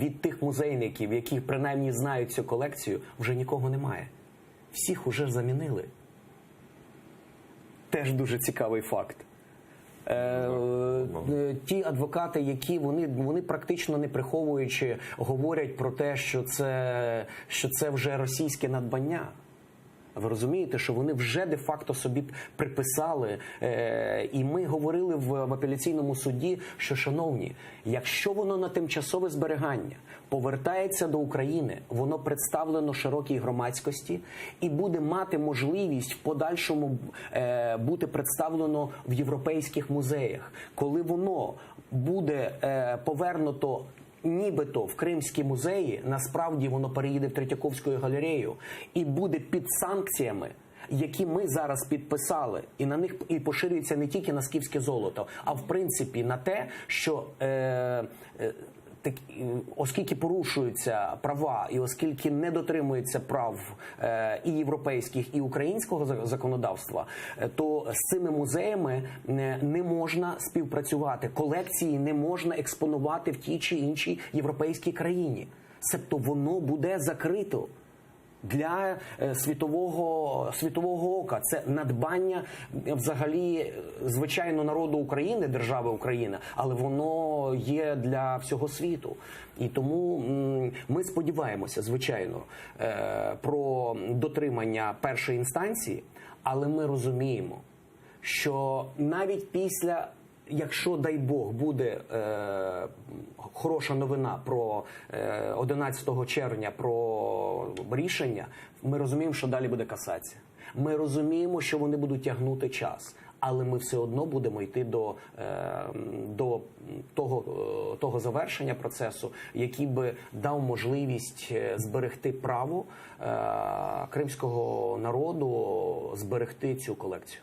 від тих музейників, які принаймні знають цю колекцію, вже нікого немає. Всіх уже замінили. Теж дуже цікавий факт. Ті адвокати, які вони практично не приховуючи говорять про те, що це вже російське надбання. Ви розумієте, що вони вже де-факто собі приписали, і ми говорили в апеляційному суді, що, шановні, якщо воно на тимчасове зберігання повертається до України, воно представлено широкій громадськості і буде мати можливість в подальшому бути представлено в європейських музеях. Коли воно буде повернуто нібито в Кримські музеї, насправді воно переїде в Третьяковську галерею і буде під санкціями, які ми зараз підписали, і на них і поширюється не тільки на скіфське золото, а в принципі на те, що оскільки порушуються права і оскільки не дотримуються прав і європейських, і українського законодавства, то з цими музеями не можна співпрацювати. Колекції не можна експонувати в тій чи іншій європейській країні. Себто воно буде закрито для світового ока. Це надбання взагалі, звичайно, народу України, держави Україна, але воно є для всього світу. І тому ми сподіваємося, звичайно, про дотримання першої інстанції, але ми розуміємо, що навіть після, якщо, дай Бог, буде хороша новина про 11 червня, про рішення, ми розуміємо, що далі буде касація. Ми розуміємо, що вони будуть тягнути час. Але ми все одно будемо йти до того завершення процесу, який би дав можливість зберегти право кримського народу, зберегти цю колекцію.